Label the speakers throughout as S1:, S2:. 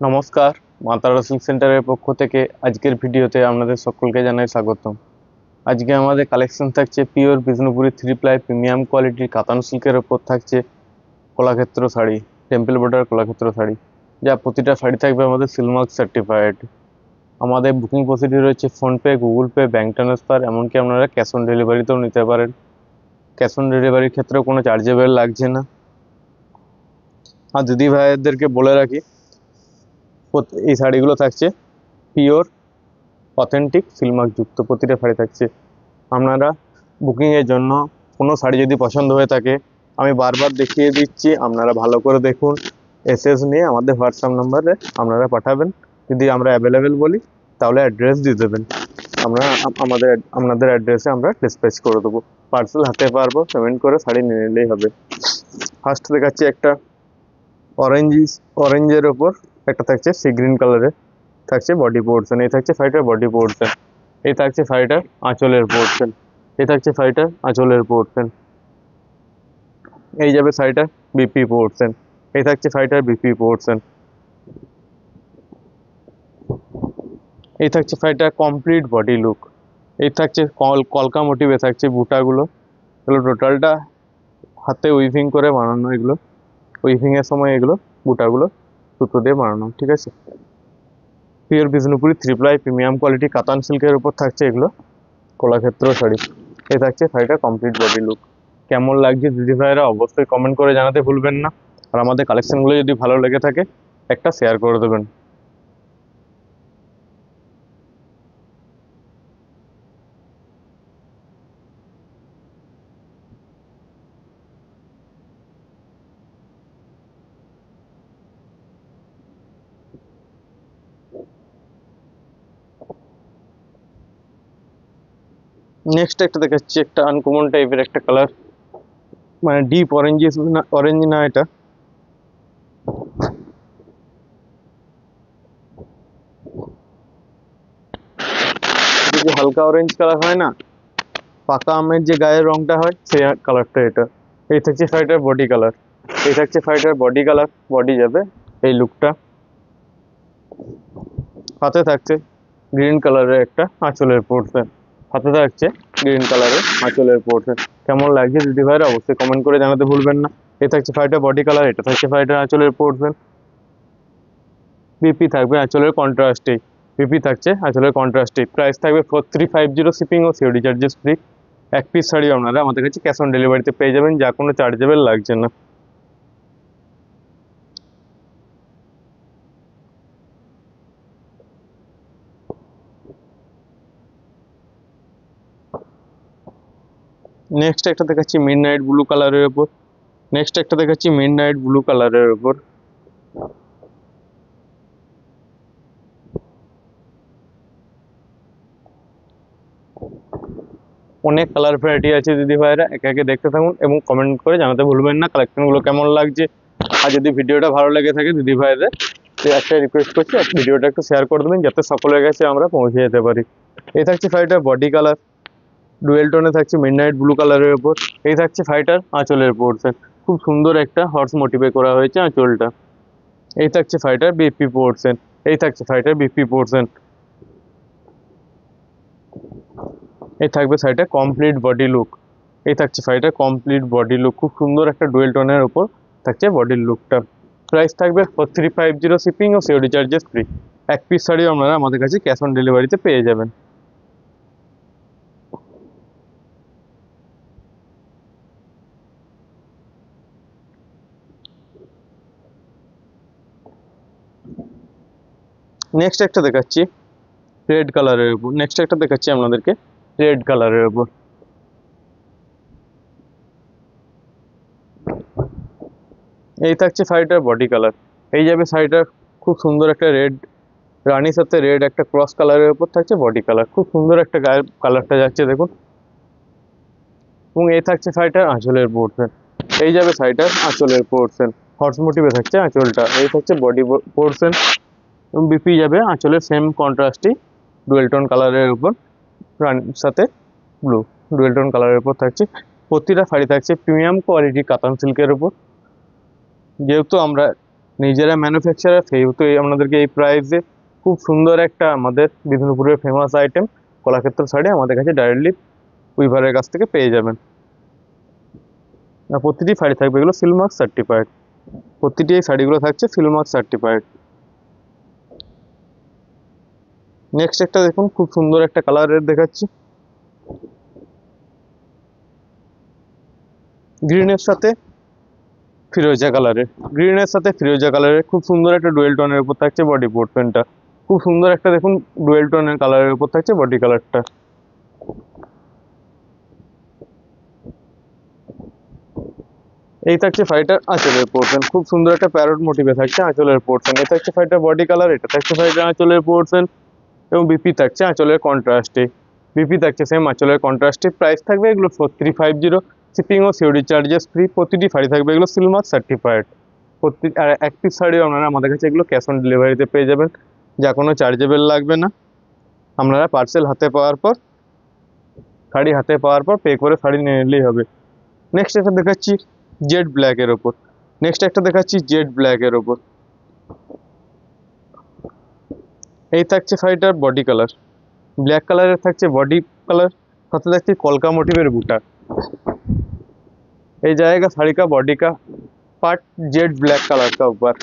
S1: নমস্কার, মা তারা সিল্ক সেন্টারের পক্ষ থেকে আজকের ভিডিওতে আপনাদের সকলকে জানাই স্বাগতম। আজকে আমাদের কালেকশন থাকছে পিওর বিষ্ণুপুরি 3 প্লাই প্রিমিয়াম কোয়ালিটির কাতান সিল্কের ওপর থাকছে কলাক্ষেত্র শাড়ি, টেম্পল বর্ডার কলাক্ষেত্র শাড়ি, যা প্রতিটা শাড়ি থাকবে আমাদের সিলমার্ক সার্টিফাইড। আমাদের বুকিং প্রসিডিউর রয়েছে PhonePe, Google pay, bank transfer, এমনকি আপনারা ক্যাশ অন ডেলিভারিতেও নিতে পারেন। ক্যাশ অন ডেলিভারির ক্ষেত্রেও কোনো চার্জেবল লাগছে না। আর দিদি ভাইদেরকে বলে রাখি, এই শাড়িগুলো থাকছে পিওর অথেন্টিক সিলমার্ক যুক্ত, প্রতিটা শাড়ি থাকছে। আপনারা বুকিংয়ের জন্য কোনো শাড়ি যদি পছন্দ হয়ে থাকে, আমি বারবার দেখিয়ে দিচ্ছি, আপনারা ভালো করে দেখুন। এসএস নিয়ে আমাদের হোয়াটসঅ্যাপ নাম্বারে আপনারা পাঠাবেন। যদি আমরা অ্যাভেলেবেল বলি তাহলে অ্যাড্রেস দিয়ে দেবেন, আমরা আপনাদের অ্যাড্রেসে আমরা ডিসপ্যাচ করে দেবো। পার্সেল হাতে পারবো, পেমেন্ট করে শাড়ি নিয়ে নিলেই হবে। ফার্স্ট দেখাচ্ছি একটা অরেঞ্জের ওপর একটা থাকছে সি গ্রিন কালারের, থাকছে বডি পোর্শন, এই থাকছে শাড়িটার বডি পোর্শন, এই থাকছে শাড়িটার আঁচলের পোর্শন, এই থাকছে শাড়িটার আঁচলের পোর্শন, এই যাবে শাড়িটার বিপি পোর্শন, এই থাকছে শাড়িটার বিপি পোর্শন, এই থাকছে শাড়িটার কমপ্লিট বডি লুক, এই থাকছে কলকা মোটিভে থাকছে বুটাগুলো। এগুলো টোটালটা হাতে উইভিং করে বানানো, এগুলো উইভিংয়ের সময় এগুলো বুটাগুলো সুতো দিয়ে বানানো, ঠিক আছে। Pure Bishnupuri 3 ply premium quality কাতান সিল্কের উপর থাকছে এগুলো কলাক্ষেত্র শাড়ি। এ থাকছে শাড়িটা কমপ্লিট বডি লুক। কেমন লাগছে দিদি ভাইরা অবশ্যই কমেন্ট করে জানাতে ভুলবেন না। আর আমাদের কালেকশনগুলো যদি ভালো লেগে থাকে একটা শেয়ার করে দেবেন। নেক্সট একটা দেখাচ্ছি, একটা আনকমন টাইপের একটা কালার, মানে ডিপ অরেঞ্জ না এটা, যে হালকা অরেঞ্জ কালার হয় না, পাকা আমের যে গায়ের রংটা হয় সেই কালারটা এটা। এই থাকছে শাড়িটার বডি কালার, এই থাকছে শাড়িটার বডি কালার, বডি যাবে এই লুকটা। হাতে থাকছে গ্রিন কালারের একটা আঁচলের পোর্শন, হাতে থাকছে গ্রিন কালারের আঁচলের পোর্শন। কেমন লাগছে দিদি ভাইরা অবশ্যই কমেন্ট করে জানাতে ভুলবেন না। এ থাকছে শাড়িটার বডি কালার, এটা থাকছে শাড়িটার আঁচলের পোর্শন। বিপি থাকবে আঁচলের কন্ট্রাস্টেই, বিপি থাকছে আঁচলের কন্ট্রাস্টেই। প্রাইস থাকবে 4350, শিপিং ও সিওডি চার্জেস ফ্রি। এক পিস শাড়ি আপনারা আমাদের কাছে ক্যাশ অন ডেলিভারিতে পেয়ে যাবেন, যা কোনো চার্জেবল লাগছে না। নেক্সট একটা দেখাচ্ছি মিড নাইট ব্লু কালারের ওপর, নেক্সট একটা দেখাচ্ছি মিড নাইট ব্লু কালারের ওপর। অনেক কালার ভ্যারাইটি আছে দিদি ভাইরা, একে একে দেখতে থাকুন এবং কমেন্ট করে জানাতে ভুলবেন না কালেকশনগুলো কেমন লাগছে। আর যদি ভিডিওটা ভালো লেগে থাকে দিদি ভাইদের একটা রিকোয়েস্ট করছি, ভিডিওটা একটু শেয়ার করে দেবেন যাতে সকলের কাছে আমরা পৌঁছে যেতে পারি। এই থাকছে শাড়িটার বডি কালার, ডুয়েল টোনে থাকছে মিডনাইট ব্লু কালারের উপর। এই থাকছে শাড়িটার আঁচলের পোর্শন, খুব সুন্দর একটা হর্স মোটিভে করা হয়েছে আঁচলটা। এই থাকছে শাড়িটার বিপি পোর্শন, এই থাকছে শাড়িটার বিপি পোর্শন। এই থাকবে শাড়িটা কমপ্লিট বডি লুক, এই থাকছে শাড়িটা কমপ্লিট বডি লুক, খুব সুন্দর একটা ডুয়েল টোনের উপর থাকছে বডির লুকটা। প্রাইস থাকবে 4350, শিপিং ও সিওডি চার্জেস ফ্রি। এক পিস শাড়ি আপনারা আমাদের কাছে ক্যাশ অন ডেলিভারিতে পেয়ে যাবেন। নেক্সট একটা দেখাচ্ছি রেড কালারের উপর, নেক্সট একটা দেখাচ্ছি আপনাদেরকে রেড কালারের উপর। এই থাকছে শাড়িটার বডি কালার, এই যাবে শাড়িটার খুব সুন্দর একটা রেড রানীর সাথে রেড একটা ক্রস কালারের উপর থাকছে বডি কালার, খুব সুন্দর একটা গায়ের কালারটা যাচ্ছে দেখুন। এবং এই থাকছে শাড়িটার আঁচলের পোর্শন, এই যাবে শাড়িটার আঁচলের পোর্শন, হর্স মোটিভে থাকছে আঁচলটা। এই থাকছে বডি পোর্শন এবং বিপি যাবে আঁচলের সেম কন্ট্রাস্টই ডুয়েল টোন কালারের উপর, রানীর সাথে ব্লু ডুয়েল টোন কালারের উপর থাকছে। প্রতিটা শাড়ি থাকছে প্রিমিয়াম কোয়ালিটি কাতান সিল্কের উপর। যেহেতু আমরা নিজেরা ম্যানুফ্যাকচারার, সেহেতু আপনাদেরকে এই প্রাইসে খুব সুন্দর একটা আমাদের বিষ্ণুপুরের ফেমাস আইটেম কলাক্ষেত্র শাড়ি আমাদের কাছে ডাইরেক্টলি উইভারের কাছ থেকে পেয়ে যাবেন। আর প্রতিটি শাড়ি থাকবে এগুলো সিলমার্ক সার্টিফাইড, প্রতিটি এই শাড়িগুলো থাকছে সিলমার্ক সার্টিফাইড। নেক্সট একটা দেখুন, খুব সুন্দর একটা কালারের দেখাচ্ছি, গ্রিনের সাথে ফিরোজা কালারের, গ্রিনের সাথে ফিরোজা কালারের খুব সুন্দর একটা ডুয়েল টোনের উপর থাকছে বডি পোর্টমেন্টটা, খুব সুন্দর একটা দেখুন ডুয়েল টোনের কালারের উপর থাকছে বডি কালারটা। এই থাকছে শাড়িটার আঁচলের পোর্শন, খুব সুন্দর একটা প্যারট মোটিভে থাকছে আঁচলের পোর্শন। এই থাকছে শাড়িটার বডি কালার, এটা থাকছে শাড়িটার আঁচলের পোর্শন এবং বিপি থাকছে আঁচলের কন্ট্রাস্টে, বিপি থাকছে সেম আঁচলের কন্ট্রাস্টে। প্রাইস থাকবে এগুলো 4350, শিপিং ও সিওডি চার্জেস ফ্রি। প্রতিটি শাড়ি থাকবে এগুলো সিলমার্ক সার্টিফাইড। আর এক পিস শাড়িও আপনারা আমাদের কাছে এগুলো ক্যাশ অন ডেলিভারিতে পেয়ে যাবেন, যা কোনো চার্জেবল লাগবে না। আপনারা পার্সেল হাতে পাওয়ার পর, শাড়ি হাতে পাওয়ার পর পে করে শাড়ি নিয়ে নিলেই হবে। নেক্সট একটা দেখাচ্ছি জেড ব্ল্যাকের ওপর, নেক্সট একটা দেখাচ্ছি জেড ব্ল্যাকের ওপর। এই থাকছে শাড়িটার বডি কালার, ব্ল্যাক কালারের থাকছে বডি কালার, সাথে থাকছে কলকা মোটিভের বুটা। এই জায়গা শাড়ি কা बॉडी का पार्ट जेड ब्लैक कलर का ऊपर,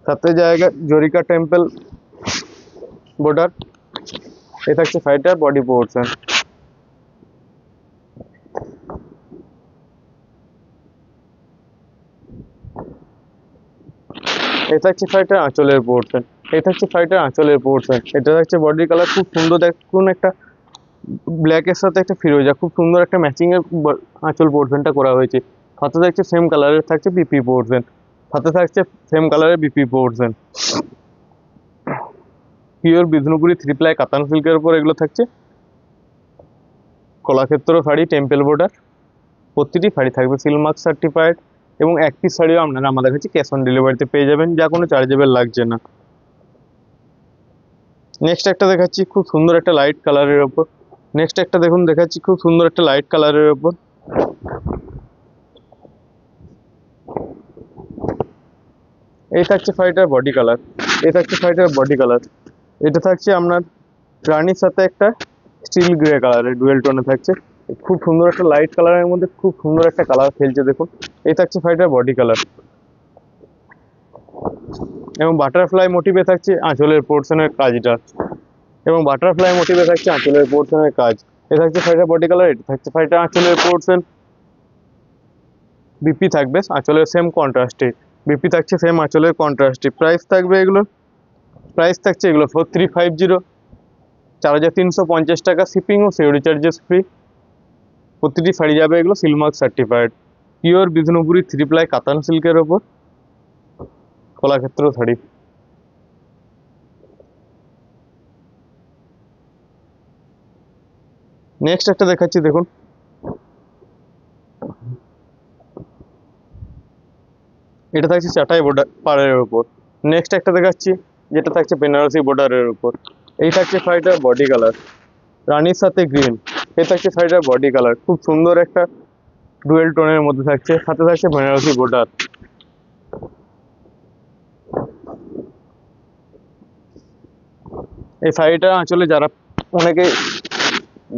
S1: সাথে জায়গা জরিকা টেম্পল বর্ডার। এই থাকছে শাড়িটার বডি পোর্শন। এই থাকছে শাড়িটার আঁচলের পোর্শন, এই থাকছে শাড়িটার আঁচলের পোর্শন। এটা থাকছে বডি কালার, খুব সুন্দর দেখুন একটা ব্ল্যাকের সাথে একটা ফিরোজা, খুব সুন্দর একটা ম্যাচিং এর আঁচল পোর্শনটা করা হয়েছে। সাথে থাকছে সেম কালারের থাকছে বিপি পোর্শন, সাথে থাকছে সেম কালারের BP portion. Pure Bishnupuri 3 ply কাতান সিল্কের উপর এগুলো থাকছে কলাক্ষেত্র শাড়ি টেম্পল বর্ডার। প্রতিটি শাড়ি থাকবে সিলমার্ক সার্টিফাইড এবং এক পিস শাড়িও আপনারা আমাদের কাছে ক্যাশ অন ডেলিভারিতে পেয়ে যাবেন, যা কোনো চার্জেবল লাগছে না। নেক্সট একটা দেখাচ্ছি খুব সুন্দর একটা লাইট কালারের ওপর, নেক্সট একটা দেখুন দেখাচ্ছি খুব সুন্দর একটা লাইট কালারের ওপর। এই থাকছে শাড়িটার বডি কালার, এই থাকছে শাড়িটার বডি কালার। এটা থাকছে আপনার রানীর সাথে একটা স্টিল গ্রে কালারের ডুয়েল টোনে থাকছে, খুব সুন্দর একটা লাইট কালারের মধ্যে খুব সুন্দর একটা কালার খেলছে দেখুন। এই থাকছে শাড়িটার বডি কালার এবং বাটারফ্লাই মোটিভে থাকছে আঁচলের পোর্শনের কাজটা, এবং বাটারফ্লাই মোটিভে থাকছে আঁচলের পোর্শনের কাজ। এটা থাকছে শাড়িটার বডি কালার, এটা থাকছে শাড়িটার আঁচলের পোর্শন। বিপি থাকবে আঁচলের সেম কন্ট্রাস্টে, বিপি থাকছে সেম আঁচলের কন্ট্রাস্টে। প্রাইস থাকবে এগুলো, প্রাইস থাকছে এগুলো 4350, 4350 টাকা। শিপিং ও সিওডি চার্জেস ফ্রি। প্রতিটি শাড়ি যাবে এগুলো Silk Mark certified pure Bishnupuri 3 ply কাতান সিল্কের ওপর কলাক্ষেত্র শাড়ি। নেক্সট একটা দেখাচ্ছি দেখুন, এটা থাকছে চাটাই বর্ডার পাড়ের উপর। নেক্সট একটা দেখাচ্ছি যেটা থাকছে বেনারসি বর্ডারের উপর। এই থাকছে শাড়িটার বডি কালার রানীর সাথে গ্রিন, এই থাকছে শাড়িটার বডি কালার, খুব সুন্দর একটা ডুয়েল টোনের মধ্যে থাকছে, সাথে থাকছে বেনারসি বর্ডার। এই শাড়িটা আঁচলে যারা অনেকে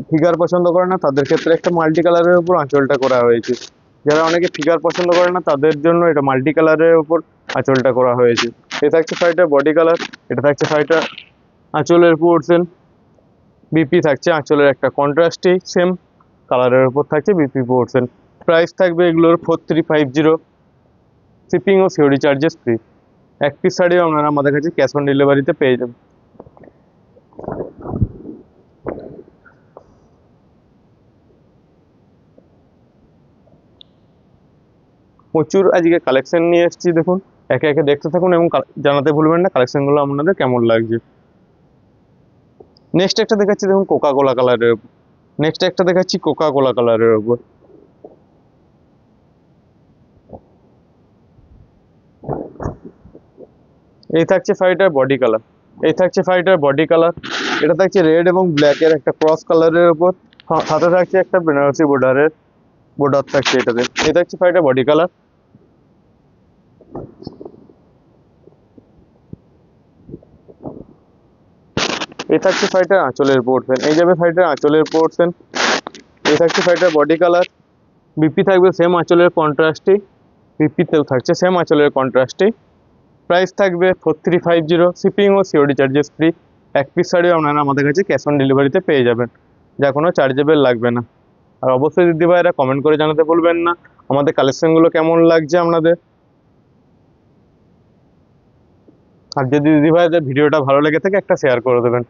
S1: ফিগার পছন্দ করে না তাদের ক্ষেত্রে একটা মাল্টি কালারের উপর আঁচলটা করা হয়েছে, যারা অনেকে ফিগার পছন্দ করে না তাদের জন্য এটা মাল্টি কালারের উপর আঁচলটা করা হয়েছে। এটা থাকছে শাড়িটার বডি কালার, এটা থাকছে শাড়িটা আঁচলের পোর্শন। বিপি থাকছে আঁচলের একটা কন্ট্রাস্টে সেম কালারের উপর থাকছে বিপি পোর্শন। প্রাইস থাকবে এগুলোর 4350, শিপিং ও সিওডি চার্জেস ফ্রি। এক পিস শাড়িও আপনারা আমাদের কাছে ক্যাশ অন ডেলিভারিতে পেয়ে যাবেন। প্রচুর আজকে কালেকশন নিয়ে এসেছি দেখুন, একে একে দেখতে থাকুন এবং জানাতে ভুলবেন না কালেকশনগুলো আপনাদের কেমন লাগছে। নেক্সট একটা দেখাচ্ছি দেখুন কোকা কোলা কালারের উপর, নেক্সট একটা দেখাচ্ছি কোকা কোলা কালারের উপর। এই থাকছে শাড়িটার বডি কালার, এই থাকছে শাড়িটার বডি কালার। এটা থাকছে রেড এবং ব্ল্যাকের একটা ক্রস কালারের উপর, সাথে থাকছে একটা বেনারসি বর্ডারের বর্ডার থাকছে এটাতে। এই থাকছে শাড়িটার বডি কালার। এই থাকছে শাড়িটার আঁচলের পোর্শন, এই যাবে শাড়িটার আঁচলের পোর্শন। এই থাকছে শাড়িটার বডি কালার, বিপি থাকবে সেম আঁচলের কন্ট্রাস্টে, বিপিতেও থাকছে সেম আঁচলের কন্ট্রাস্টে। প্রাইস থাকবে 4350, শিপিং ও সিওডি চার্জেস ফ্রি। এক পিস শাড়িও আপনারা আমাদের কাছে ক্যাশ অন ডেলিভারিতে পেয়ে যাবেন, যা কোনো চার্জেবল লাগবে না। আর অবশ্যই দিদি ভাইরা কমেন্ট করে জানাতে ভুলবেন না আমাদের কালেকশনগুলো কেমন লাগছে আপনাদের। আর যদি দিদি ভাইদের ভিডিওটা ভালো লেগে থাকে একটা শেয়ার করে দেবেন।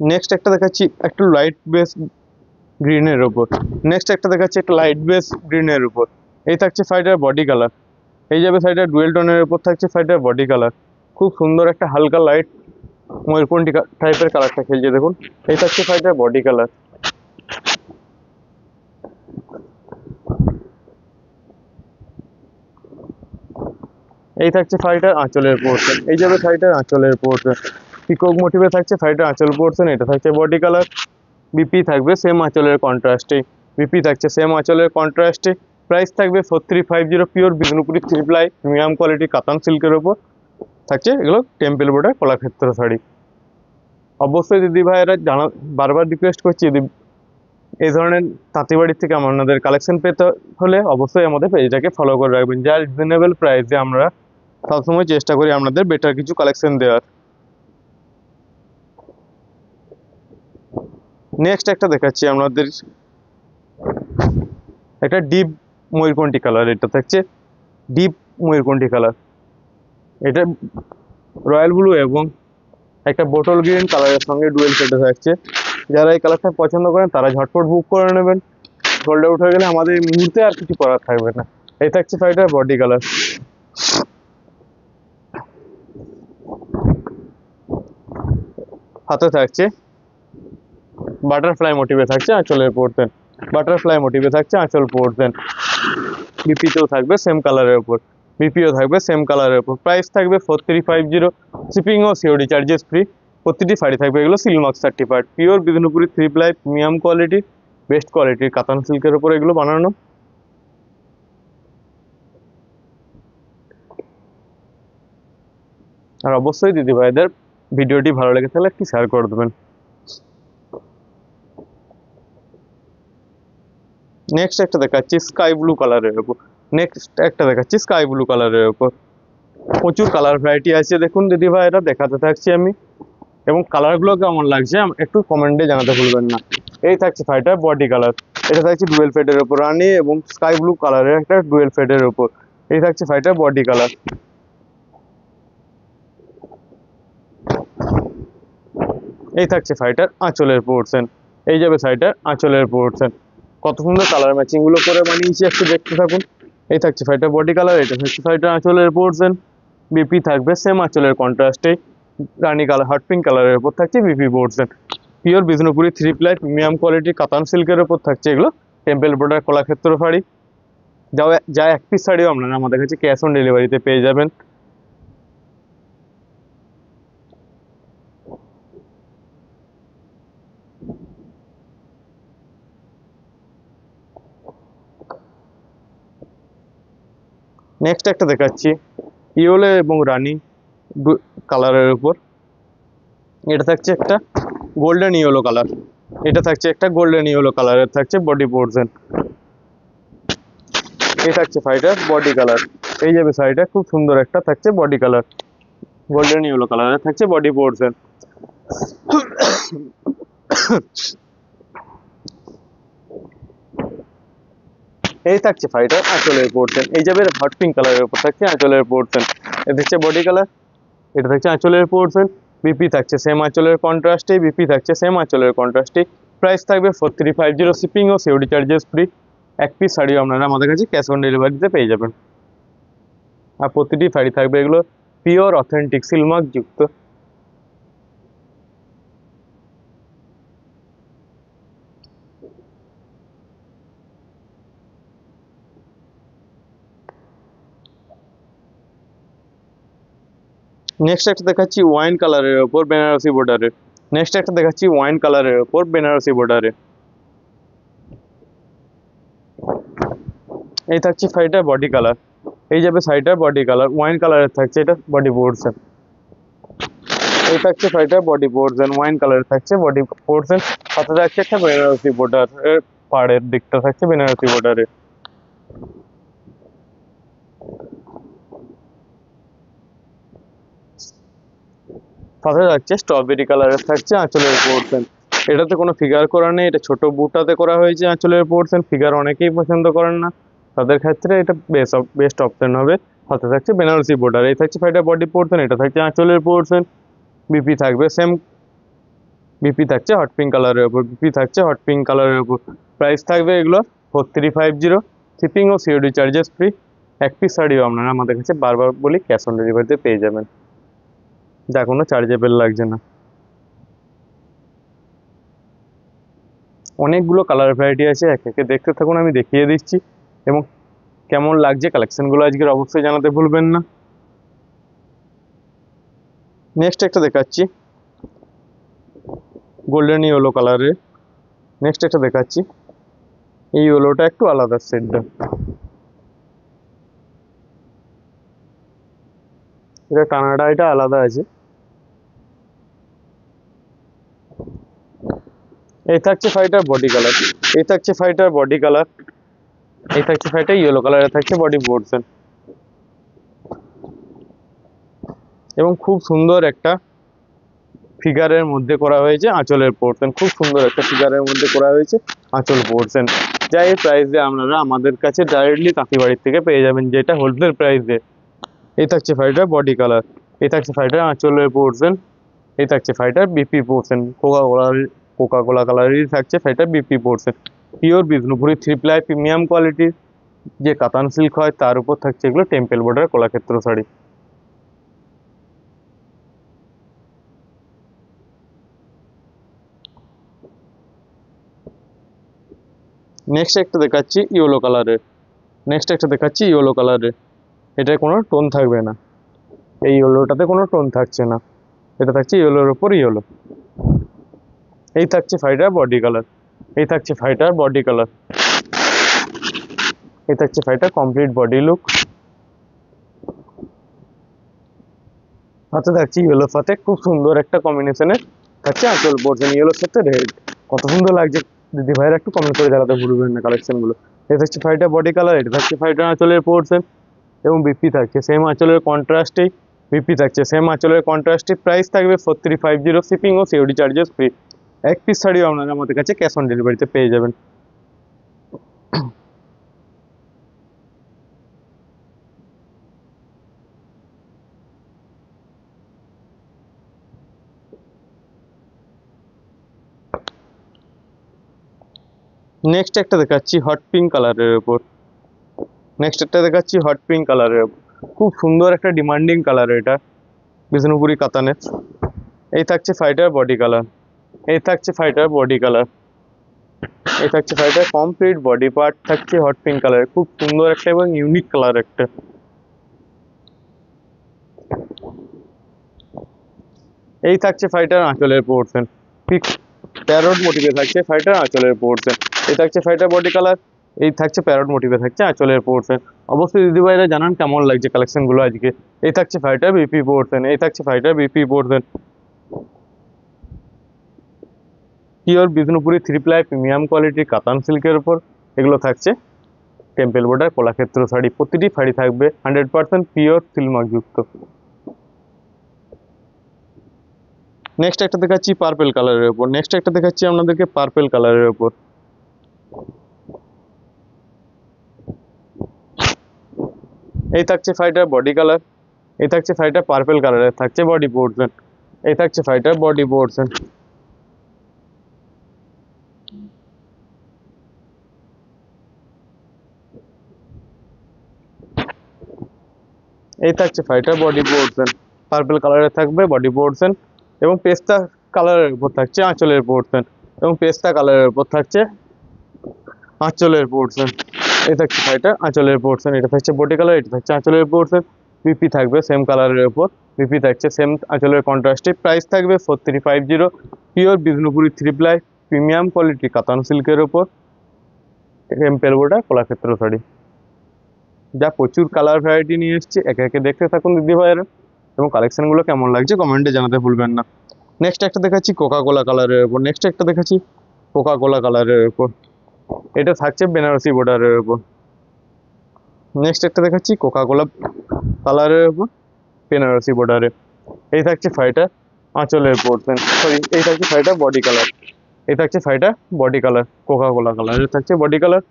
S1: নেক্সট একটা দেখাচ্ছি একটু লাইট বেস গ্রিনের উপর, নেক্সট একটা দেখাচ্ছি একটা লাইট বেস গ্রিনের উপর। এই থাকছে শাড়িটার বডি কালার, এই যাবে শাড়িটার ডুয়েল টোনের উপর থাকছে শাড়িটার বডি কালার। খুব সুন্দর একটা হালকা লাইট ময়ূরকণ্ঠী টাইপের কালারটা খেলছে দেখুন। এই থাকছে শাড়িটার বডি কালার। এই থাকছে শাড়িটার আঁচলের পোর্শন, এই যাবে শাড়িটার আঁচলের পোর্শন। পিকক মোটিভে থাকছে শাড়িটার আঁচল পোর্শন, এটা থাকছে বডি কালার। বিপি থাকবে সেম আঁচলের কন্ট্রাস্টে, বিপি থাকছে সেম আঁচলের কন্ট্রাস্টে। প্রাইস থাকবে 4350, pure Bishnupuri three ply premium quality কাতান সিল্কের ওপর থাকছে এগুলো টেম্পল বোর্ডের কলাক্ষেত্র শাড়ি। অবশ্যই দিদি ভাইয়েরা বারবার রিকোয়েস্ট করছি, যদি এই ধরনের তাঁতিবাড়ির থেকে আপনাদের কালেকশন পেতে হলে অবশ্যই আমাদের পেজটাকে ফলো করে রাখবেন, যা রিজনেবল প্রাইসে আমরা সবসময় চেষ্টা করি আপনাদের বেটার কিছু কালেকশন দেওয়ার। নেক্সট একটা দেখাচ্ছি আপনাদের একটা ডিপ ময়ূরকণ্ঠী কালার, এটা থাকছে ডিপ ময়ূরকণ্ঠী কালার। এটা রয়্যাল ব্লু এবং একটা বোটল গ্রিন কালারের সঙ্গে ডুয়েল শেডে থাকছে। যারা এই কালারটা পছন্দ করেন তারা ঝটপট বুক করে নেবেন, সোল্ড আউট হয়ে গেলে আমাদের এই মুহূর্তে আর কিছু করার থাকবে না। এই থাকছে শাড়িটার বডি কালার। হাতে থাকছে বাটারফ্লাই মোটিভে থাকছে আঁচলের পোর্শন, বাটারফ্লাই মোটিভে থাকছে আঁচল পোর্শন। বিপিতেও থাকবে সেম কালারের উপর, বিপিও থাকবে সেম কালারের উপর। প্রাইস থাকবে 4350, শিপিং ও সিওডি চার্জেস ফ্রি। প্রতিটি শাড়ি থাকবে এগুলো Silk Mark certified, pure Bishnupuri three ply premium quality best কোয়ালিটির কাতান সিল্কের উপর এগুলো বানানো। আর অবশ্যই দিদি ভাইদের ভিডিওটি ভালো লেগে থাকলে একটি শেয়ার করে দেবেন। নেক্সট একটা দেখাচ্ছি স্কাই ব্লু কালারের উপর, নেক্সট একটা দেখাচ্ছি স্কাই ব্লু কালারের উপর। প্রচুর কালার ভ্যারাইটি আছে দেখুন দিদি ভাই, এটা দেখাতে থাকছি আমি, এবং কালারগুলো কেমন লাগছে একটু কমেন্টে জানাতে ভুলবেন না। এই থাকছে শাড়িটার বডি কালার, এটা থাকছে ডুয়েল ফেডের উপর রানি এবং স্কাই ব্লু কালারের একটা ডুয়েল ফেডের উপর। এই থাকছে শাড়িটার বডি কালার। এই থাকছে শাড়িটার আঁচলের পোর্শন, এই যাবে শাড়িটার আঁচলের পোর্শন। কত সুন্দর কালার ম্যাচিং গুলো করে বানিয়েছি, একটু দেখতে থাকুন। এই থাকছে শাড়িটার বডি কালার, এটা থাকছে শাড়িটার আঁচলের পোর্শন। বিপি থাকবে সেম আঁচলের কন্ট্রাস্টে, রানী কালার হট পিঙ্ক কালারের উপর থাকছে BP portion. Pure Bishnupuri three ply premium quality কাতান সিল্কের উপর থাকছে এগুলো টেম্পল বোর্ডার কলাক্ষেত্র শাড়ি। যা এক পিস শাড়িও আপনারা আমাদের কাছে ক্যাশ অন ডেলিভারিতে পেয়ে যাবেন। নেক্সট একটা দেখাচ্ছি ইয়েলো এবং রানী কালারের উপর, এটা থাকছে একটা গোল্ডেন ইয়েলো কালার, এটা থাকছে একটা গোল্ডেন ইয়েলো কালারের থাকছে বডি পোর্শন। এই থাকছে শাড়িটার বডি কালার, এই যাবে শাড়িটা খুব সুন্দর একটা থাকছে বডি কালার, গোল্ডেন ইয়েলো কালারের থাকছে বডি পোর্শন। এই থাকছে শাড়িটার আঁচলের পোর্শন, এই যাবে হট পিঙ্ক কালারের উপর থাকছে আঁচলের পোর্শন। এটা থাকছে বডি কালার, এটা থাকছে আঁচলের পোর্শন। বিপি থাকছে সেম আঁচলের কন্ট্রাস্টে, বিপি থাকছে সেম আঁচলের কন্ট্রাস্টে। প্রাইস থাকবে 4350, শিপিং ও সিওডি চার্জেস ফ্রি। এক পিস শাড়িও আপনারা আমাদের কাছে ক্যাশ অন ডেলিভারিতে পেয়ে যাবেন। আর প্রতিটি শাড়ি থাকবে এগুলো পিওর অথেন্টিক সিলমার্ক যুক্ত। নেক্সট একটা দেখাচ্ছি ওয়াইন কালারের ওপর বেনারসি বর্ডারে, নেক্সট একটা দেখাচ্ছি ওয়াইন কালারের ওপর বেনারসি বর্ডারে। এই থাকছে শাড়িটার বডি কালার, এই যাবে শাড়িটার বডি কালার ওয়াইন কালারের থাকছে, এটা বডি পোর্শন। এই থাকছে শাড়িটার বডি পোর্শন, ওয়াইন কালারের থাকছে বডি পোর্শন। সাথে থাকছে একটা বেনারসি বর্ডার, পাড়ের দিকটা থাকছে বেনারসি বর্ডারে। সাথে থাকছে স্ট্রবেরি কালারের থাকছে আঁচলের পোর্শন। এটাতে কোনো ফিগার করা নেই, এটা ছোট বুটাতে করা হয়েছে আঁচলের পোর্শন। ফিগার অনেকেই পছন্দ করেন না, তাদের ক্ষেত্রে এটা বেস্ট অপশন হবে। সাথে থাকছে বেনারসি বর্ডার। এই থাকছে শাড়িটার বডি পোর্শন, এটা থাকছে আঁচলের পোর্শন। বিপি থাকবে সেম, বিপি থাকছে হট পিঙ্ক কালারের উপর, বিপি থাকছে হট পিঙ্ক কালারের উপর। প্রাইস থাকবে এগুলো 4350, শিপিং ও সিওডি চার্জেস ফ্রি। এক পিস শাড়িও আপনারা আমাদের কাছে বারবার বলি ক্যাশ অন ডেলিভারিতে পেয়ে যাবেন, যা কোনো চার্জেবল লাগছে না। অনেকগুলো কালার ভ্যারাইটি আছে, এক একে দেখতে থাকুন, আমি দেখিয়ে দিচ্ছি। এবং কেমন লাগছে কালেকশনগুলো আজকের অবশ্যই জানাতে ভুলবেন না। নেক্সট একটা দেখাচ্ছি গোল্ডেন ইয়েলো কালারের। নেক্সট একটা দেখাচ্ছি, এই ইয়েলোটা একটু আলাদা শেডটা, এটা টানাটা এটা আলাদা আছে। এই থাকছে শাড়িটার বডি কালার, এই থাকছে শাড়িটার বডি কালার। এই থাকছে শাড়িটা ইয়েলো কালারের থাকছে বডি পোর্শন। এবং খুব সুন্দর একটা ফিগারের মধ্যে করা হয়েছে আঁচলের পোর্শন, খুব সুন্দর একটা ফিগারের মধ্যে করা হয়েছে আঁচল পোর্শন। যা এই প্রাইসে আপনারা আমাদের কাছে ডাইরেক্টলি কাঁথিবাড়ির থেকে পেয়ে যাবেন, যেটা হোলসেল প্রাইসে। এই থাকছে শাড়িটার বডি কালার, এই থাকছে শাড়িটার আঁচলের পোর্শন। এই থাকছে শাড়িটার বিপি পোর্শন, কোকা কোলা কালারেরই থাকছে শাড়িটার BP portion. Pure Bishnupuri 3 ply premium কোয়ালিটির যে কাতান সিল্ক হয়, তার উপর থাকছে এগুলো temple border Kalakshetra sari. Next একটা দেখাচ্ছি ইয়েলো কালারের, নেক্সট একটা দেখাচ্ছি ইয়েলো কালারের। এটায় কোনো টোন থাকবে না, এই ইয়েলোটাতে কোনো টোন থাকছে না, এটা থাকছে ইয়েলোর উপর ইয়েলো। এই থাকছে শাড়িটার বডি কালার, এই থাকছে শাড়িটার বডি কালার। এই থাকছে শাড়িটার কমপ্লিট বডি লুক। হাতে থাকছে ইয়েলোর সাথে খুব সুন্দর একটা কম্বিনেশনের থাকছে আঁচল পোর্শন, ইয়েলোর সাথে রেড। কত সুন্দর লাগছে দিদি ভাইরা, একটু কমেন্ট করে জানাতে ভুলবেন না কালেকশনগুলো। এটা থাকছে শাড়িটার বডি কালার, এটা থাকছে শাড়িটার আঁচলের পোর্শন। এবং বিপি থাকছে সেম আঁচলের কন্ট্রাস্টেই, বিপি থাকছে সেম আঁচলের কন্ট্রাস্টে। প্রাইস থাকবে 4350, শিপিং ও সিওডি চার্জেস ফ্রি। এক পিস শাড়িও আপনারা আমাদের কাছে ক্যাশ অন ডেলিভারিতে পেয়ে যাবেন। নেক্সট একটা দেখাচ্ছি হট পিঙ্ক কালারের উপর, নেক্সট একটা দেখাচ্ছি হট পিঙ্ক কালারের উপর। খুব সুন্দর একটা ডিমান্ডিং কালার এটা, বিষ্ণুপুরি কাতানের। এই থাকছে শাড়িটার বডি কালার, এই থাকছে শাড়িটার বডি কালার। এই থাকছে শাড়িটার কমপ্লিট বডি পার্ট থাকছে হট পিঙ্ক কালার, খুব সুন্দর একটা এবং ইউনিক কালার একটা। এই থাকছে শাড়িটার আঁচলের পোর্শন, ঠিক প্যারট মোটিভে থাকছে শাড়িটার আঁচলের পোর্শন। এই থাকছে শাড়িটার বডি কালার, এই থাকছে প্যারট মোটিভে থাকছে আঁচলের পোর্শন। অবশ্যই দিদিভাইরা জানান কেমন লাগছে কালেকশনগুলো আজকে। এই থাকছে শাড়িটার বিপি পোর্শন, এই থাকছে শাড়িটার BP portion. Pure Bishnupuri 3 ply premium কোয়ালিটির কাতান সিল্কের উপর এগুলো থাকছে টেম্পল বর্ডার কলাক্ষেত্র শাড়ি। প্রতিটি শাড়ি থাকবে 100% পিওর সিলমার্ক যুক্ত। নেক্সট একটা দেখাচ্ছি পার্পেল কালারের উপর, নেক্সট একটা দেখাচ্ছি আপনাদেরকে পার্পেল কালারের উপর। এই থাকছে শাড়িটার বডি কালার, এই থাকছে শাড়িটা পার্পেল কালারের থাকছে বডি পোর্শন। এই থাকছে শাড়িটার বডি পোর্শন। এই থাকছে শাড়িটার বডি পোর্শন, পার্পেল কালারের থাকবে বডি পোর্শন। এবং পেস্তা কালারের উপর থাকছে আঁচলের পোর্শন, এবং পেস্তা কালারের উপর থাকছে আঁচলের পোর্শন। এই থাকছে শাড়িটা আঁচলের পোর্শন, এটা থাকছে বডি কালার, এটা থাকছে আঁচলের পোর্শন। বিপি থাকবে সেম কালারের উপর, বিপি থাকছে সেম আঁচলের কন্ট্রাস্টে। প্রাইস থাকবে 4350, pure Bishnupuri 3 ply premium quality কাতান সিল্কের উপর টেম্পল বর্ডার কলাক্ষেত্র শাড়ি। যা প্রচুর কালার ভ্যারাইটি নিয়ে এসছে, একে একে দেখতে থাকুন দিদি ভাইয়েরা, এবং কালেকশনগুলো কেমন লাগছে কমেন্টে জানাতে ভুলবেন না। নেক্সট একটা দেখাচ্ছি কোকা কোলা কালারের উপর, নেক্সট একটা দেখাচ্ছি কোকা কোলা কালারের উপর, এটা থাকছে বেনারসি বর্ডারের উপর। নেক্সট একটা দেখাচ্ছি কোকা কোলা কালারের উপর বেনারসি বর্ডারে, এই থাকছে ফাইটার আঁচলের পোর্শন, সরি এই থাকছে ফাইটার বডি কালার, এই থাকছে fighter body colour Coca Cola কালারের থাকছে বডি কালার,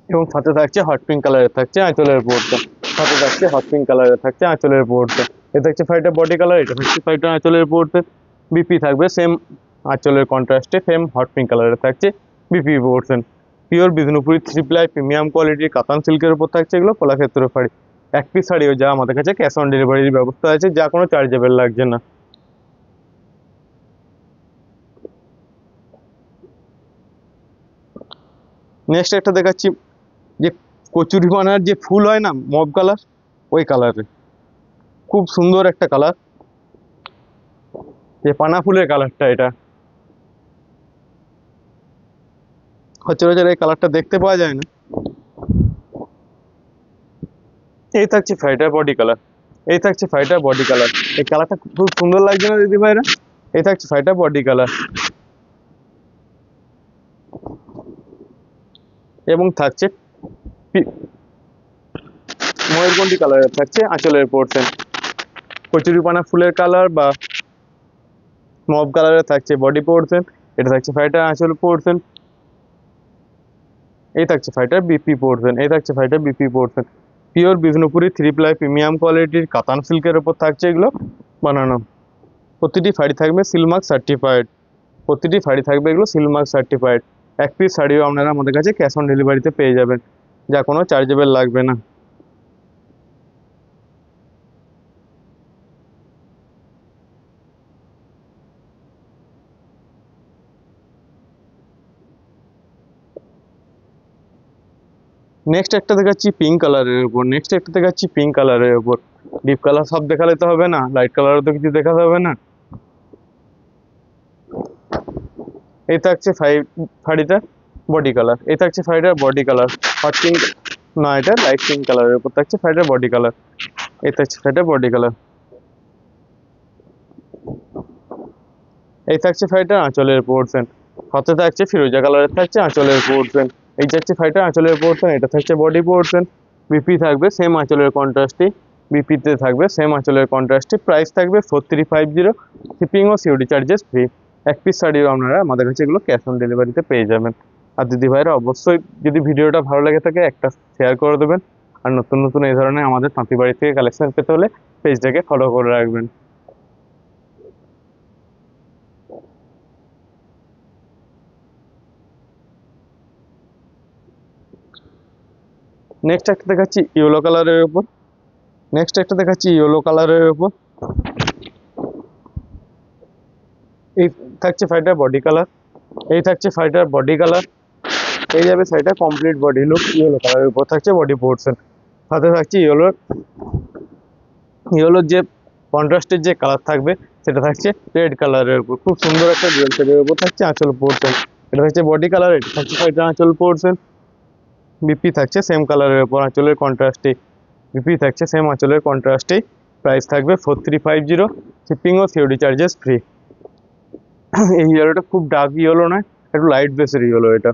S1: এবং সাথে থাকছে হট পিঙ্ক কালারের থাকছে আঁচলের পোর্শন, সাথে থাকছে হট পিঙ্ক কালারের থাকছে আঁচলের পোর্শন, এটা থাকছে ফাইটার বডি কালার, এটা থাকছে ফাইটার আঁচলের পোর্শন। বিপি থাকবে সেম আঁচলের কন্ট্রাস্টে, সেম হট পিঙ্ক কালারের থাকছে BP portion. Pure Bishnupuri 3 ply premium কোয়ালিটির কাতান সিল্কের উপর থাকছে এগুলো কলাক্ষেত্র শাড়ি। এক পিস শাড়িও যা আমাদের কাছে ক্যাশ অন ডেলিভারির ব্যবস্থা আছে, যা কোনো চার্জেবল লাগছে না। নেক্সট একটা দেখাচ্ছি যে কচুরি পানার যে ফুল হয় না মব কালার, ওই কালারের খুব সুন্দর একটা কালার, যে পানা ফুলের কালারটা, এটা সচরাচর এই কালারটা দেখতে পাওয়া যায় না। এই থাকছে ফাইটার বডি কালার, এই থাকছে ফাইটার বডি কালার, এই কালারটা খুব সুন্দর লাগছে না দিদি ভাইরা? এই থাকছে ফাইটার বডি কালার, এবং থাকছে ময়ূরকণ্ঠী কালারের থাকছে আঁচলের পোর্শন। কচুরিপানা ফুলের কালার বা মব কালারের থাকছে বডি পোর্শন, এটা থাকছে ফাইটার আঁচল পোর্শন, এই থাকছে ফাইটার বিপি পোর্শন, এই থাকছে fighter BP portion. Pure Bishnupuri 3 ply premium কোয়ালিটির কাতান সিল্কের উপর থাকছে এগুলো বানানো। প্রতিটি শাড়ি থাকবে সিলমার্ক সার্টিফাইড, প্রতিটি শাড়ি থাকবে এগুলো সিলমার্ক সার্টিফাইড। এক পিস শাড়িও আপনারা আমাদের কাছে ক্যাশ অন ডেলিভারিতে পেয়ে যাবেন, যা কোনো চার্জেবল লাগবে না। নেক্সট একটা দেখাচ্ছি পিঙ্ক কালারের উপর, নেক্সট একটা দেখাচ্ছি পিঙ্ক কালারের উপর। ডিপ কালার সব দেখালে তো হবে না, লাইট কালারও তো কিছু দেখাতে হবে না। এই থাকছে শাড়িটার বডি কালার, এই থাকছে শাড়িটার বডি কালার হট পিঙ্ক, না এটা লাইট পিঙ্ক কালারের উপর থাকছে শাড়িটার বডি কালার, এই থাকছে শাড়িটার বডি কালার, এই থাকছে শাড়িটার আঁচলের পোর্শন, হাতে থাকছে ফিরোজা কালারের থাকছে আঁচলের পোর্শন, এই থাকছে শাড়িটার আঁচলের পোর্শন, এটা থাকছে বডি পোর্শন। বিপি থাকবে সেম আঁচলের কন্ট্রাস্টে, বিপিতে থাকবে সেম আঁচলের কন্ট্রাস্টে, প্রাইস থাকবে 4350, শিপিং ও সিওডি চার্জেস ফ্রি। এক পিস শাড়িও আপনারা আমাদের কাছে এগুলো ক্যাশ অন ডেলিভারিতে পেয়ে যাবেন। আর দিদি ভাইরা অবশ্যই যদি ভিডিওটা ভালো লেগে থাকে একটা শেয়ার করে দেবেন, আর নতুন নতুন এই ধরনের আমাদের তাঁতি বাড়ি থেকে কালেকশন পেতে হলে পেজটাকে ফলো করে রাখবেন। নেক্সট একটা দেখাচ্ছি ইয়েলো কালারের উপর, নেক্সট একটা দেখাচ্ছি ইয়েলো কালারের উপর, এই থাকছে শাড়িটার বডি কালার, এই থাকছে শাড়িটার বডি কালার, এই যাবে শাড়িটা কমপ্লিট বডি লুক ইয়েলো কালারের উপর থাকছে বডি পোর্শন, সাথে থাকছে ইয়েলোর যে কন্ট্রাস্টের যে কালার থাকবে সেটা থাকছে রেড কালারের উপর, খুব সুন্দর একটা ডুয়াল শেডের উপর থাকছে আঁচল পোর্শন, এটা থাকছে বডি কালার, এটা থাকছে শাড়িটার আঁচল পোর্শন। বিপি থাকছে সেম কালারের উপর আঁচলের কন্ট্রাস্টে, বিপি থাকছে সেম আঁচলের কন্ট্রাস্টে, প্রাইস থাকবে 4350, শিপিং ও সিওডি চার্জেস ফ্রি। এই ইয়েলোটা খুব ডার্ক ইয়েলো নয়, একটু লাইট বেসের ইয়েলো এটা।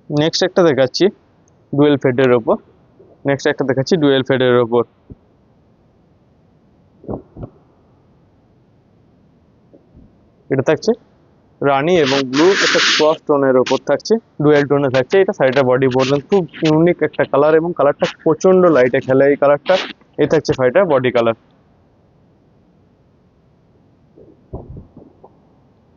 S1: নেক্সট একটা দেখাচ্ছি ডুয়েল ফেডের ওপর, নেক্সট একটা দেখাচ্ছি ডুয়েল ফেডের ওপর, এটা থাকছে রানী এবং ব্লু একটা ক্রস টোনের ওপর থাকছে, ডুয়েল টোনে থাকছে, এটা শাড়িটা বডি পোর্শন, খুব ইউনিক একটা কালার এবং কালারটা প্রচন্ড লাইটে খেলে এই কালারটা, এই থাকছে শাড়িটার বডি কালার,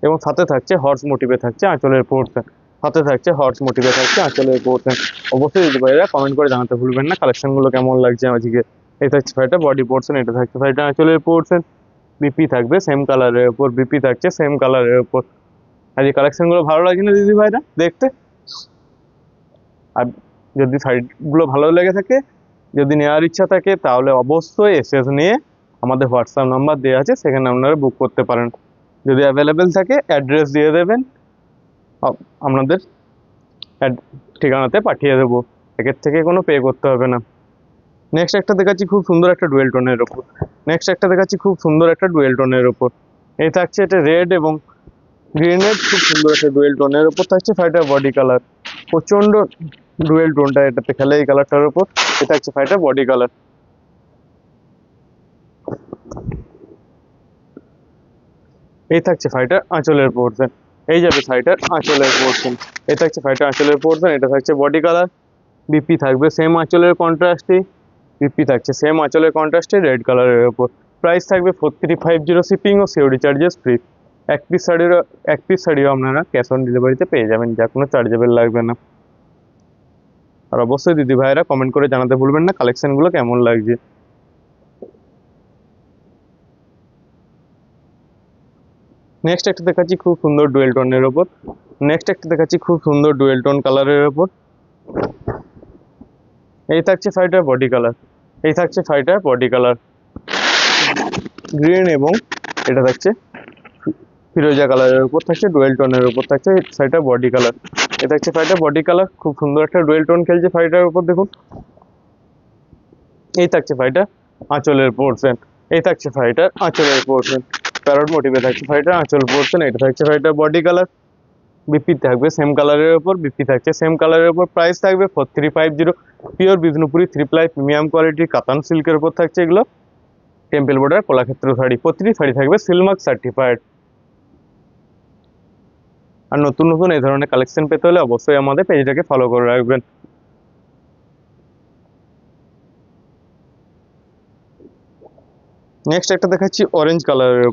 S1: এবং সাথে থাকছে হর্স মোটিভে থাকছে আঁচলের পোর্শন, সাথে থাকছে হর্স মোটিভে থাকছে আঁচলের পোর্শন। অবশ্যই দিদি ভাইরা কমেন্ট করে জানাতে ভুলবেন না কালেকশনগুলো কেমন লাগছে আজকে। এই থাকছে শাড়িটা বডি পোর্শন, এটা থাকছে শাড়িটা আঁচলের পোর্শন। বিপি থাকবে সেম কালারের উপর, বিপি থাকছে সেম কালারের উপর, আর এই কালেকশনগুলো ভালো লাগছে না দিদি ভাইরা দেখতে? আর যদি শাড়িগুলো ভালো লেগে থাকে, যদি নেওয়ার ইচ্ছা থাকে, তাহলে অবশ্যই এসএস নিয়ে আমাদের হোয়াটসঅ্যাপ নাম্বার দেওয়া আছে, সেখানে আপনারা বুক করতে পারেন। যদি অ্যাভেলেবেল থাকে অ্যাড্রেস দিয়ে দেবেন, আপনাদের ঠিকানাতে পাঠিয়ে দেবো, একের থেকে কোনো পে করতে হবে না। নেক্সট একটা দেখাচ্ছি খুব সুন্দর একটা ডুয়েল টোনের ওপর। এই থাকছে এটা রেড এবং গ্রিনের খুব সুন্দর একটা ডুয়েল টোনের ওপর থাকছে ফাইটার বডি কালার। প্রচন্ড ডুয়েল টোনটা এটাতে খেলে এই কালারটার ওপর। এটা হচ্ছে ফাইটার বডি কালার। এই থাকছে ফাইটার আঁচলের পোর্শন। এই যাবে ফাইটার আঁচলের পোর্শন। এই থাকছে ফাইটার আঁচলের পোর্শন। এটা থাকছে বডি কালার। বিপি থাকবে সেম আঁচলের কন্ট্রাস্টে। রেড কালারের ওপর। প্রাইস থাকবে 4350, শিপিং ও সিওডি চার্জেস ফ্রি। এক পিস শাড়িও আপনারা ক্যাশ অন ডেলিভারিতে পেয়ে যাবেন, যা কোনো চার্জেবল লাগবে না। আর অবশ্যই দিদি ভাইয়েরা কমেন্ট করে জানাতে ভুলবেন না কালেকশনগুলো কেমন লাগছে। নেক্সট একটা দেখাচ্ছি খুব সুন্দর ডুয়েল টোন কালারের ওপর। এই থাকছে ফাইটার বডি কালার। গ্রিন এবং এটা থাকছে ফিরোজা কালারের উপর থাকছে, ডুয়েল টোনের উপর থাকছে ফাইটার বডি কালার। এটা হচ্ছে ফাইটার বডি কালার। খুব সুন্দর একটা ডুয়েল টোন খেলছে ফাইটার উপর, দেখুন। এই থাকছে ফাইটার আঁচলের পোর্শন। প্যারট মোটিভে থাকছে ফাইটার আঁচল পোর্শন। এটা থাকছে ফাইটার বডি কালার। বিপি থাকবে সেম কালারের উপর। প্রাইস থাকবে 4350। পিওর বিষ্ণুপুরি 3 ply প্রিমিয়াম কোয়ালিটির কাতান সিল্কের উপর থাকছে এগুলো। Temple border Kalakshetra sari. প্রতিটি শাড়ি থাকবে সিলমার্ক সার্টিফাইড। আর নতুন নতুন এই ধরনের কালেকশন পেতে হলে অবশ্যই আমাদের পেজটাকে ফলো করে রাখবেন। নেক্সট একটা দেখাচ্ছি অরেঞ্জ কালারের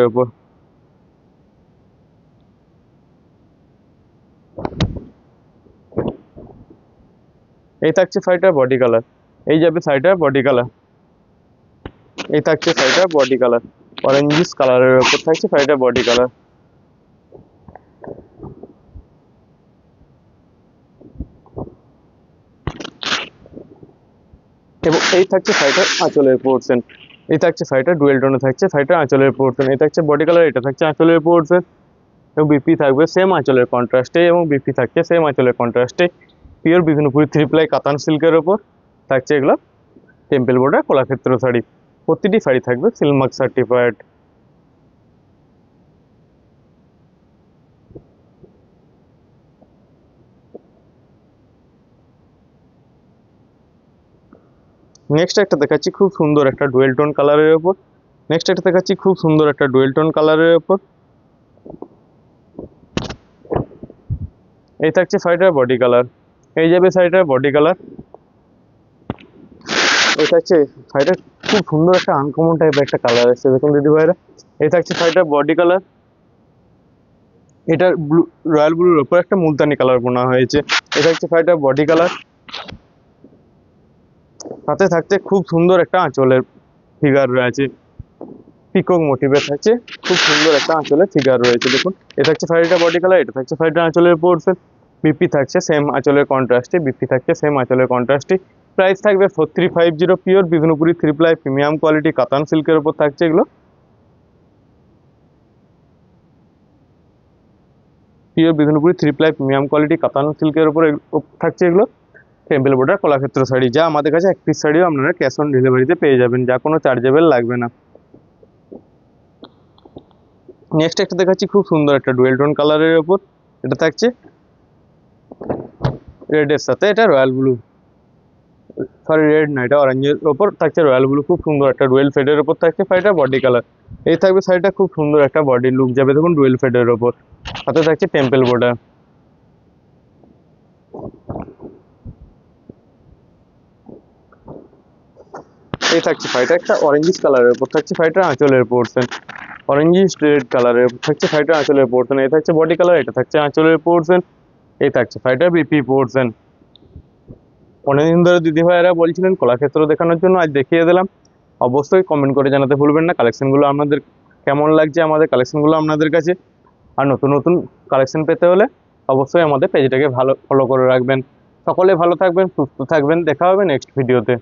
S1: উপর। এই থাকছে ফাইটার বডি কালার। এই যাবে ফাইটার বডি কালার। অরেঞ্জিস কালারের উপর থাকছে ফাইটার বডি কালার। এবং এই থাকছে ফাইটার আঁচলের পোর্শন। ডুয়েল টোনে থাকছে ফাইটার আঁচলের পোর্শন। এই থাকছে বডি কালার। এটা থাকছে আঁচলের পোর্শন। এবং বিপি থাকবে সেম আঁচলের কন্ট্রাস্টে। পিওর বিষ্ণুপুরি 3 ply কাতান সিল্কের ওপর থাকছে এগুলো টেম্পল বর্ডার কলাক্ষেত্র শাড়ি। প্রতিটি শাড়ি থাকবে সিলমার্ক সার্টিফাইড। নেক্সট একটা দেখাচ্ছি খুব সুন্দর একটা ডুয়েল টোন কালারের ওপর। এই থাকছে ফাইটার বডি কালার। এই যাবে ফাইটার বডি কালার। এই থাকছে ফাইটার খুব সুন্দর একটা আনকমন টাইপের একটা কালার এসেছে, দেখুন দিদি ভাইরা। এই থাকছে ফাইটার বডি কালার। এটা রয়্যাল ব্লুর ওপর একটা মুলতানি কালার বোনা হয়েছে। এটা হচ্ছে ফাইটার বডি কালার। সাথে থাকছে খুব সুন্দর একটা আঁচলের ফিগার রয়েছে, পিকক মোটিভে থাকছে। খুব সুন্দর একটা আঁচলের ফিগার রয়েছে, দেখুন। এটা হচ্ছে ফাইটার বডি কালার। এটা থাকছে ফাইটার আঁচলের পোর্শন। বিপি থাকছে সেম আঁচলের কন্ট্রাস্টে। প্রাইস থাকবে 4350। Pure Bishnupuri 3 ply premium quality কাতান সিল্কের উপর থাকছে এগুলো। থাকছে এগুলো টেম্পল বর্ডার কলাক্ষেত্র শাড়ি, যা আমাদের কাছে এক পিস শাড়িও আপনারা ক্যাশ অন ডেলিভারিতে পেয়ে যাবেন, যা কোনো চার্জেবল লাগবে না। নেক্সট একটা দেখাচ্ছি খুব সুন্দর একটা ডুয়েল টোন কালারের ওপর। এটা থাকছে রেডের সাথে এটা রয়্যাল ব্লু, রেড না, এটা অরেঞ্জের ওপর থাকছে রয়্যাল ব্লু। খুব সুন্দর একটা ডুয়েল ফেডের ওপর থাকছে ফাইটার বডি কালার। এই থাকবে শাড়িটা খুব সুন্দর একটা বডি লুক যাবে, দেখুন, ডুয়েল ফেডের ওপর। সাথে থাকছে টেম্পল বর্ডার। এই থাকছে ফাইটার একটা অরেঞ্জিস কালারের উপর থাকছে ফাইটার আঁচলের পোর্শন। অরেঞ্জিস রেড কালারের থাকছে ফাইটার আঁচলের পোর্শন। এই থাকছে বডি কালার। এটা থাকছে আঁচলের পোর্শন। এই থাকছে ফাইটার বিপি পোর্শন। অনেকদিন ধরে দিদি ভাইয়েরা বলছিলেন কলাক্ষেত্র দেখানোর জন্য, আজ দেখিয়ে দিলাম। অবশ্যই কমেন্ট করে জানাতে ভুলবেন না কালেকশনগুলো আপনাদের কেমন লাগছে আমাদের কালেকশনগুলো আপনাদের কাছে। আর নতুন নতুন কালেকশন পেতে হলে অবশ্যই আমাদের পেজটাকে ভালো ফলো করে রাখবেন। সকলে ভালো থাকবেন, সুস্থ থাকবেন, দেখা হবে নেক্সট ভিডিওতে।